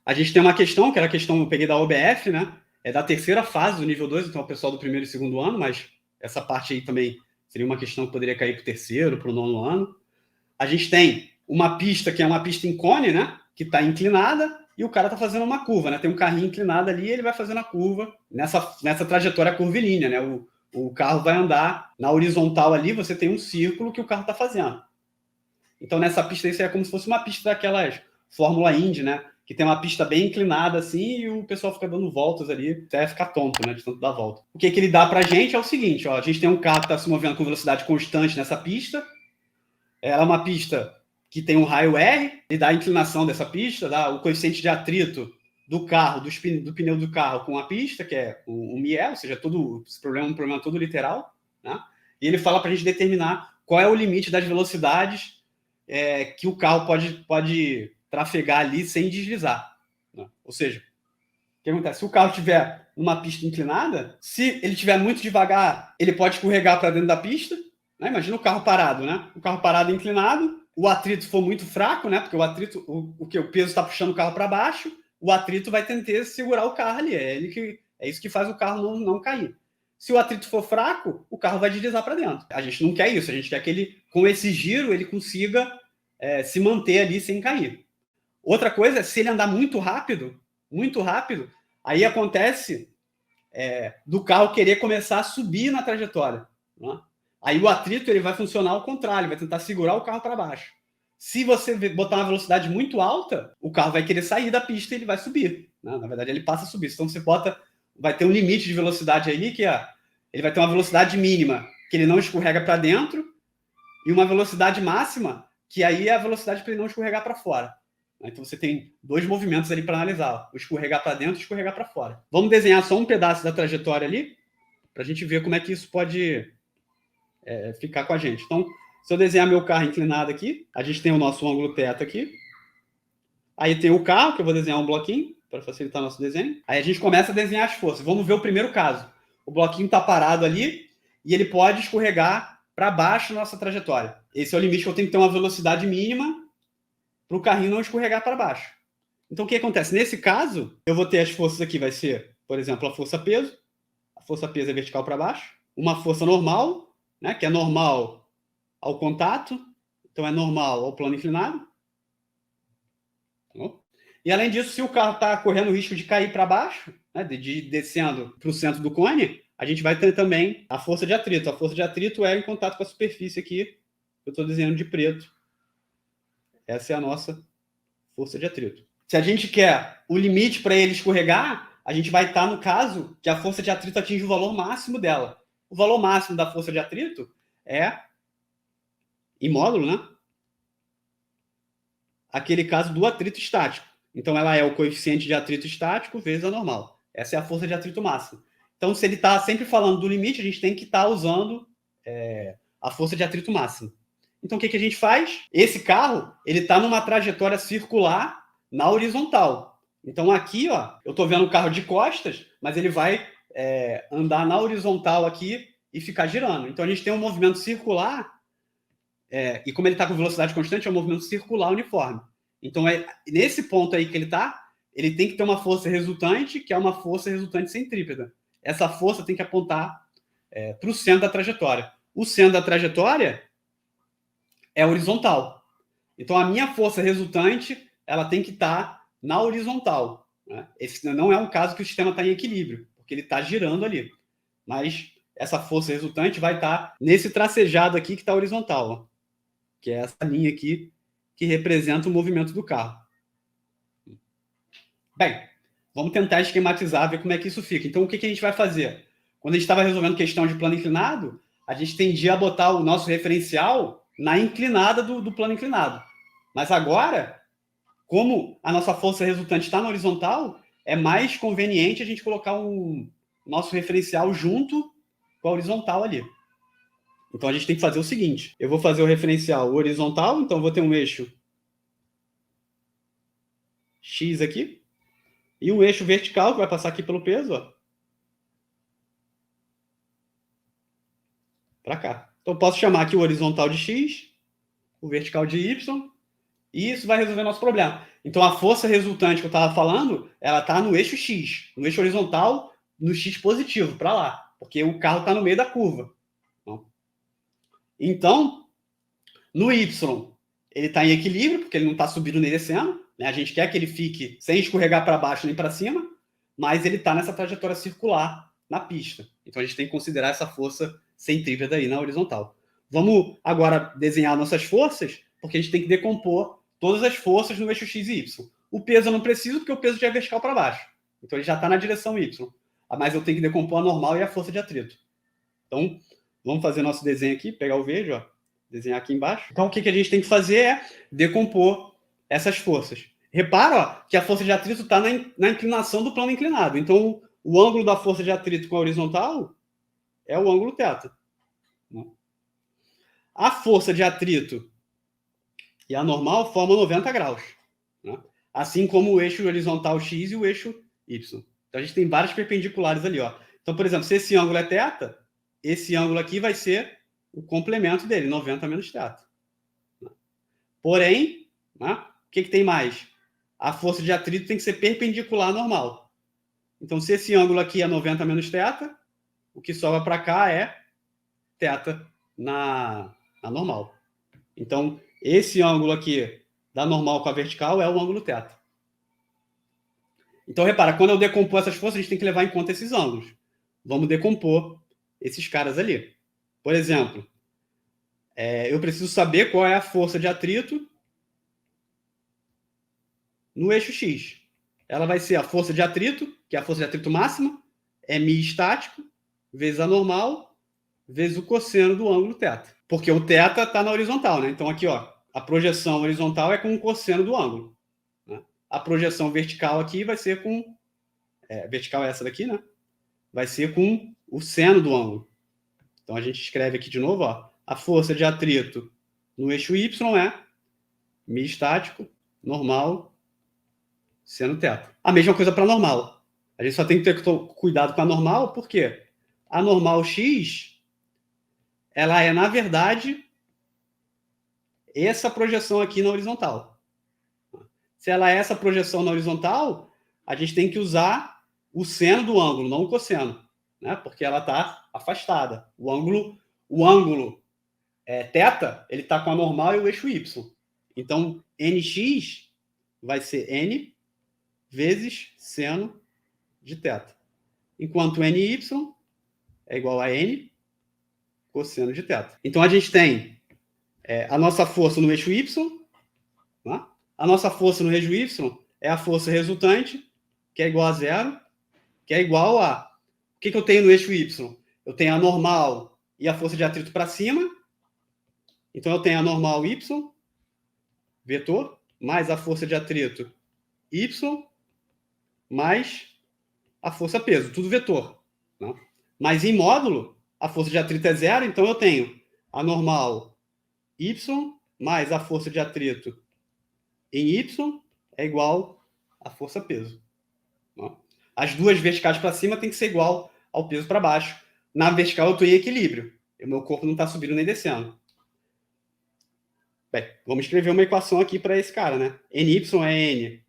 A gente tem uma questão, que era a questão que eu peguei da OBF, né? É da terceira fase do nível 2, então é o pessoal do primeiro e segundo ano, mas essa parte aí também seria uma questão que poderia cair para o terceiro, para o nono ano. A gente tem uma pista que é uma pista em cone, né? Que está inclinada e o cara está fazendo uma curva, né? Tem um carrinho inclinado ali e ele vai fazendo a curva nessa trajetória curvilínea, né? O carro vai andar na horizontal ali, você tem um círculo que o carro está fazendo. Então, nessa pista, isso é como se fosse uma pista daquelas Fórmula Indy, né? Que tem uma pista bem inclinada assim e o pessoal fica dando voltas ali até ficar tonto, né? De tanto dar volta. O que ele dá pra gente é o seguinte, ó. A gente tem um carro que está se movendo com velocidade constante nessa pista. Ela é uma pista que tem um raio R, ele dá a inclinação dessa pista, dá o coeficiente de atrito do carro, do pneu do carro com a pista, que é um MIE, ou seja, esse problema é um problema todo literal, né? E ele fala para a gente determinar qual é o limite das velocidades que o carro pode trafegar ali sem deslizar, né? Ou seja, o que acontece? Se o carro estiver numa pista inclinada, se ele estiver muito devagar, ele pode escorregar para dentro da pista, né? Imagina o carro parado, né? O carro parado inclinado, o atrito for muito fraco, né? Porque o atrito, o peso está puxando o carro para baixo, o atrito vai tentar segurar o carro ali. É isso que faz o carro não cair. Se o atrito for fraco, o carro vai deslizar para dentro. A gente não quer isso, a gente quer que ele, com esse giro, ele consiga se manter ali sem cair. Outra coisa é, se ele andar muito rápido, aí acontece do carro querer começar a subir na trajetória, né? Aí o atrito ele vai funcionar ao contrário, vai tentar segurar o carro para baixo. Se você botar uma velocidade muito alta, o carro vai querer sair da pista e ele vai subir, né? Na verdade, ele passa a subir. Então você vai ter um limite de velocidade aí que ele vai ter uma velocidade mínima que ele não escorrega para dentro e uma velocidade máxima que aí é a velocidade para ele não escorregar para fora. Então você tem dois movimentos ali para analisar: o escorregar para dentro e o escorregar para fora. Vamos desenhar só um pedaço da trajetória ali para a gente ver como é que isso pode ficar com a gente. Então, se eu desenhar meu carro inclinado aqui, a gente tem o nosso ângulo θ aqui. Aí tem o carro, que eu vou desenhar um bloquinho para facilitar nosso desenho. Aí a gente começa a desenhar as forças. Vamos ver o primeiro caso. O bloquinho está parado ali e ele pode escorregar para baixo na nossa trajetória. Esse é o limite que eu tenho que ter uma velocidade mínima para o carrinho não escorregar para baixo. Então, o que acontece? Nesse caso, eu vou ter as forças aqui, vai ser, por exemplo, a força-peso. A força-peso é vertical para baixo. Uma força normal, né, que é normal ao contato. Então, é normal ao plano inclinado. E, além disso, se o carro está correndo o risco de cair para baixo, né, descendo para o centro do cone, a gente vai ter também a força de atrito. A força de atrito é em contato com a superfície aqui, que eu estou desenhando de preto. Essa é a nossa força de atrito. Se a gente quer o limite para ele escorregar, a gente vai estar no caso que a força de atrito atinge o valor máximo dela. O valor máximo da força de atrito é, em módulo, né? Aquele caso do atrito estático. Então, ela é o coeficiente de atrito estático vezes a normal. Essa é a força de atrito máxima. Então, se ele está sempre falando do limite, a gente tem que estar usando a força de atrito máxima. Então, o que a gente faz? Esse carro ele está numa trajetória circular na horizontal. Então, aqui, ó, eu estou vendo o carro de costas, mas ele vai andar na horizontal aqui e ficar girando. Então, a gente tem um movimento circular, e como ele está com velocidade constante, é um movimento circular uniforme. Então, nesse ponto aí que ele tem que ter uma força resultante, que é uma força resultante centrípeta. Essa força tem que apontar para o centro da trajetória. O centro da trajetória é horizontal. Então, a minha força resultante ela tem que estar na horizontal, né? Esse não é um caso que o sistema está em equilíbrio, porque ele está girando ali. Mas essa força resultante vai estar nesse tracejado aqui que está horizontal, ó, que é essa linha aqui que representa o movimento do carro. Bem, vamos tentar esquematizar, ver como é que isso fica. Então, o que a gente vai fazer? Quando a gente estava resolvendo questão de plano inclinado, a gente tendia a botar o nosso referencial na inclinada do plano inclinado. Mas agora, como a nossa força resultante está na horizontal, é mais conveniente a gente colocar o nosso referencial junto com a horizontal ali. Então, a gente tem que fazer o seguinte. Eu vou fazer o referencial horizontal, então eu vou ter um eixo X aqui, e um eixo vertical que vai passar aqui pelo peso, ó, para cá. Então, eu posso chamar aqui o horizontal de X, o vertical de Y, E isso vai resolver nosso problema. Então, a força resultante que eu estava falando, ela está no eixo X, no eixo horizontal, no X positivo, para lá, porque o carro está no meio da curva. Então, no Y, ele está em equilíbrio, porque ele não está subindo nem descendo, né? A gente quer que ele fique sem escorregar para baixo nem para cima, mas ele está nessa trajetória circular na pista. Então, a gente tem que considerar essa força centrípeta aí na horizontal. Vamos agora desenhar nossas forças, porque a gente tem que decompor todas as forças no eixo X e Y. O peso eu não preciso, porque o peso já é vertical para baixo. Então, ele já está na direção Y. Mas eu tenho que decompor a normal e a força de atrito. Então, vamos fazer nosso desenho aqui, pegar o verde, ó, desenhar aqui embaixo. Então, o que a gente tem que fazer é decompor essas forças. Repara, ó, que a força de atrito está na inclinação do plano inclinado. Então, o ângulo da força de atrito com a horizontal é o ângulo θ. A força de atrito e a normal formam 90 graus. Né? Assim como o eixo horizontal X e o eixo Y. Então, a gente tem vários perpendiculares ali. Ó. Então, por exemplo, se esse ângulo é θ, esse ângulo aqui vai ser o complemento dele, 90 menos θ. Porém, né, o que tem mais? A força de atrito tem que ser perpendicular à normal. Então, se esse ângulo aqui é 90 menos θ, o que sobra para cá é θ na normal. Então, esse ângulo aqui da normal com a vertical é o ângulo θ. Então, repara, quando eu decompor essas forças, a gente tem que levar em conta esses ângulos. Vamos decompor esses caras ali. Por exemplo, eu preciso saber qual é a força de atrito no eixo X. Ela vai ser a força de atrito, que é a força de atrito máxima, é μ estático, vezes a normal, vezes o cosseno do ângulo θ. Porque o θ está na horizontal, né? Então, aqui, ó, a projeção horizontal é com o cosseno do ângulo. Né? A projeção vertical aqui vai ser com... vertical é essa daqui, né? Vai ser com o seno do ângulo. Então, a gente escreve aqui de novo, ó, a força de atrito no eixo Y é μ estático, normal, seno θ. A mesma coisa para a normal. A gente só tem que ter cuidado com a normal, porque a normal X, ela é, na verdade, essa projeção aqui na horizontal. Se ela é essa projeção na horizontal, a gente tem que usar o seno do ângulo, não o cosseno, né? Porque ela está afastada. O ângulo θ, ele está com a normal e o eixo Y. Então, nx vai ser n vezes seno de θ. Enquanto ny é igual a n cosseno de θ. Então, a gente tem a nossa força no eixo Y, né? A nossa força no eixo Y é a força resultante, que é igual a zero, que é igual a... O que eu tenho no eixo Y? Eu tenho a normal e a força de atrito para cima. Então, eu tenho a normal Y, vetor, mais a força de atrito Y, mais a força peso, tudo vetor. Né? Mas em módulo, a força de atrito é zero, então eu tenho a normal Y mais a força de atrito em Y é igual a força peso. Né? As duas verticais para cima tem que ser igual ao peso para baixo. Na vertical eu estou em equilíbrio. O meu corpo não está subindo nem descendo. Bem, vamos escrever uma equação aqui para esse cara, né? NY é N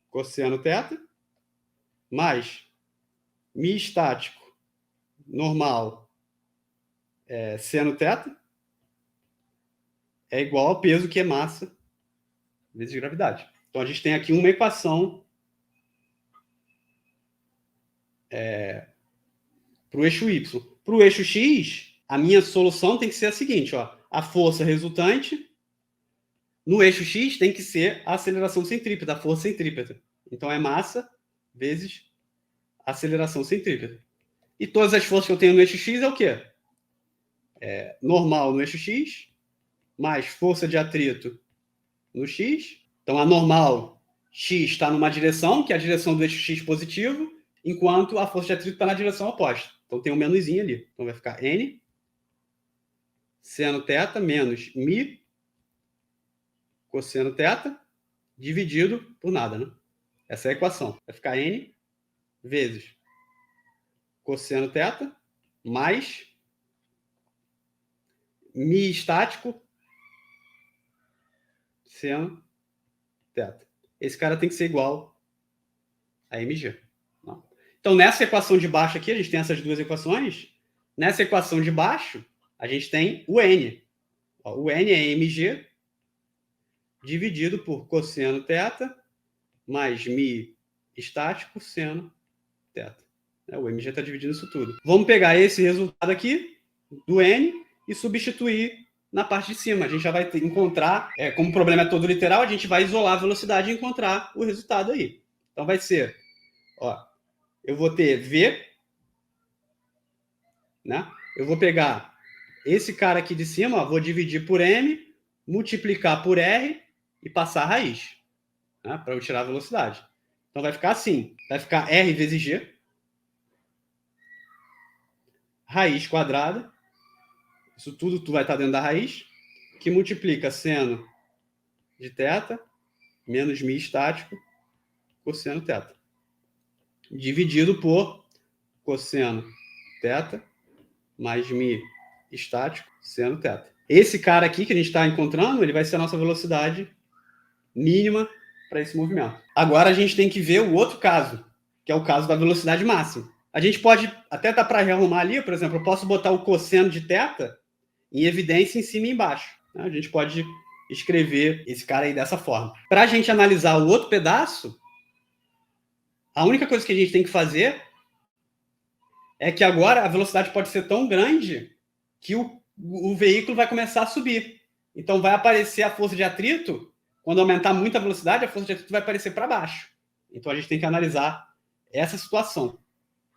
cosseno θ, mais μ estático normal seno θ, é igual ao peso, que é massa vezes gravidade. Então, a gente tem aqui uma equação para o eixo Y. Para o eixo X, a minha solução tem que ser a seguinte, ó, a força resultante no eixo X tem que ser a aceleração centrípeta, a força centrípeta. Então, é massa vezes aceleração centrípeta. E todas as forças que eu tenho no eixo X é o quê? Normal no eixo X, mais força de atrito no X. Então, a normal X está numa direção, que é a direção do eixo X positivo, enquanto a força de atrito está na direção oposta. Então, tem um menuzinho ali. Então, vai ficar N seno θ menos μ cosseno θ dividido por nada, né? Essa é a equação. Vai ficar N vezes cosseno θ mais μ estático seno θ. Esse cara tem que ser igual a mg. Então, nessa equação de baixo aqui, a gente tem essas duas equações. Nessa equação de baixo, a gente tem o n. O n é mg dividido por cosseno θ mais mi estático seno θ. O mg está dividindo isso tudo. Vamos pegar esse resultado aqui do n e substituir na parte de cima. A gente já vai encontrar, como o problema é todo literal, a gente vai isolar a velocidade e encontrar o resultado aí. Então vai ser, eu vou ter v, né? Eu vou pegar esse cara aqui de cima, vou dividir por m, multiplicar por r e passar a raiz, né? Para eu tirar a velocidade. Então vai ficar assim, vai ficar r vezes g, raiz quadrada, isso tudo vai estar dentro da raiz, que multiplica seno de θ menos mi estático cosseno θ, dividido por cosseno θ mais mi estático seno θ. Esse cara aqui que a gente está encontrando, ele vai ser a nossa velocidade mínima para esse movimento. Agora a gente tem que ver o outro caso, que é o caso da velocidade máxima. A gente pode até dar para rearrumar ali, por exemplo, eu posso botar o cosseno de θ em evidência em cima e embaixo. A gente pode escrever esse cara aí dessa forma. Para a gente analisar o outro pedaço, a única coisa que a gente tem que fazer é que agora a velocidade pode ser tão grande que o veículo vai começar a subir. Então vai aparecer a força de atrito, quando aumentar muito a velocidade, a força de atrito vai aparecer para baixo. Então a gente tem que analisar essa situação.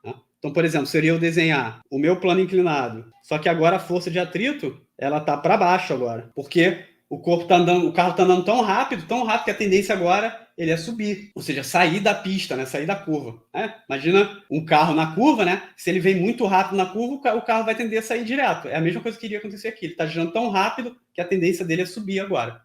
Né? Então, por exemplo, seria eu desenhar o meu plano inclinado, só que agora a força de atrito ela está para baixo agora, porque o carro está andando tão rápido que a tendência agora ele é subir, ou seja, sair da pista, né? Sair da curva. Né? Imagina um carro na curva, né? Se ele vem muito rápido na curva, o carro vai tender a sair direto. É a mesma coisa que iria acontecer aqui. Ele está girando tão rápido que a tendência dele é subir agora.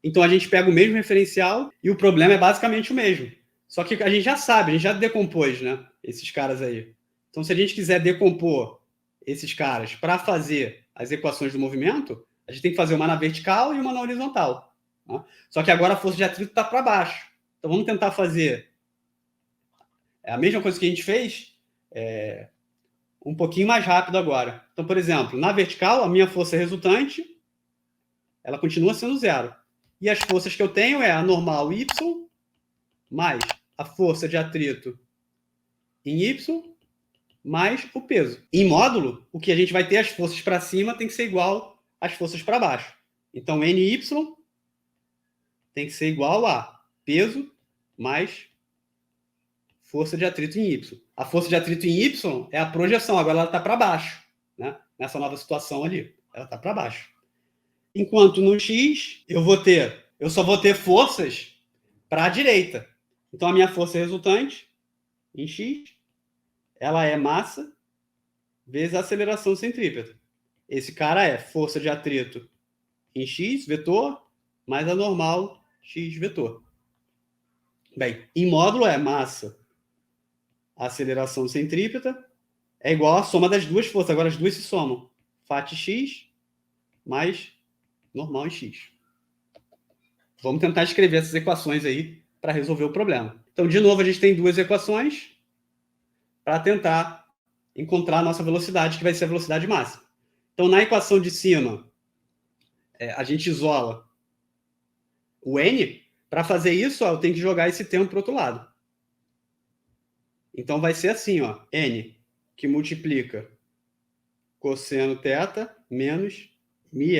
Então a gente pega o mesmo referencial e o problema é basicamente o mesmo. Só que a gente já sabe, a gente já decompôs, né? Esses caras aí. Então, se a gente quiser decompor esses caras para fazer as equações do movimento, a gente tem que fazer uma na vertical e uma na horizontal. Né? Só que agora a força de atrito está para baixo. Então vamos tentar fazer a mesma coisa que a gente fez um pouquinho mais rápido agora. Então, por exemplo, na vertical, a minha força resultante ela continua sendo zero. E as forças que eu tenho é a normal y mais a força de atrito em y mais o peso. Em módulo, o que a gente vai ter as forças para cima tem que ser igual às forças para baixo. Então, NY tem que ser igual a peso mais força de atrito em Y. A força de atrito em Y é a projeção, agora ela está para baixo. Né? Nessa nova situação ali, ela está para baixo. Enquanto no X, eu só vou ter forças para a direita. Então, a minha força resultante em X, ela é massa vezes a aceleração centrípeta. Esse cara é força de atrito em X, vetor, mais a normal X, vetor. Bem, em módulo é massa, aceleração centrípeta, é igual à soma das duas forças. Agora as duas se somam. Fat X mais normal em X. Vamos tentar escrever essas equações aí para resolver o problema. Então, de novo, a gente tem duas equações para tentar encontrar a nossa velocidade, que vai ser a velocidade máxima. Então, na equação de cima, a gente isola o n. Para fazer isso, eu tenho que jogar esse termo para o outro lado. Então, vai ser assim, n, que multiplica cosseno θ menos mi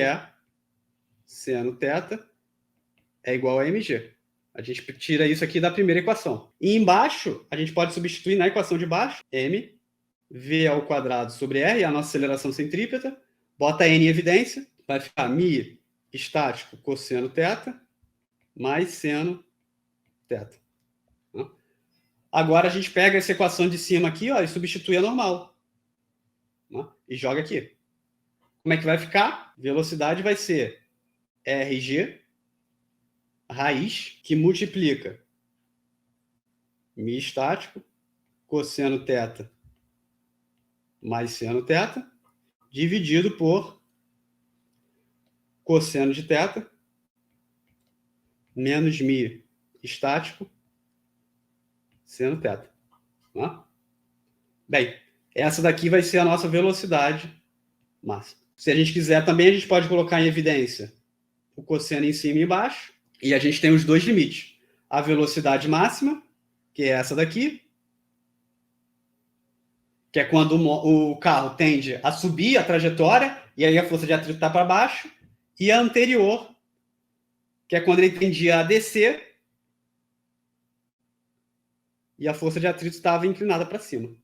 seno θ é igual a mg. A gente tira isso aqui da primeira equação. E embaixo, a gente pode substituir na equação de baixo, m, v ao quadrado sobre r, a nossa aceleração centrípeta, bota n em evidência, vai ficar mi estático cosseno θ mais seno θ. Agora a gente pega essa equação de cima aqui e substitui a normal. E joga aqui. Como é que vai ficar? Velocidade vai ser RG raiz, que multiplica mi estático, cosseno θ mais seno θ, dividido por cosseno de θ menos μ estático seno θ. Tá? Bem, essa daqui vai ser a nossa velocidade máxima. Se a gente quiser também, a gente pode colocar em evidência o cosseno em cima e embaixo, e a gente tem os dois limites. A velocidade máxima, que é essa daqui, que é quando o carro tende a subir a trajetória, e aí a força de atrito está para baixo, e a anterior, que é quando ele tendia a descer, e a força de atrito estava inclinada para cima.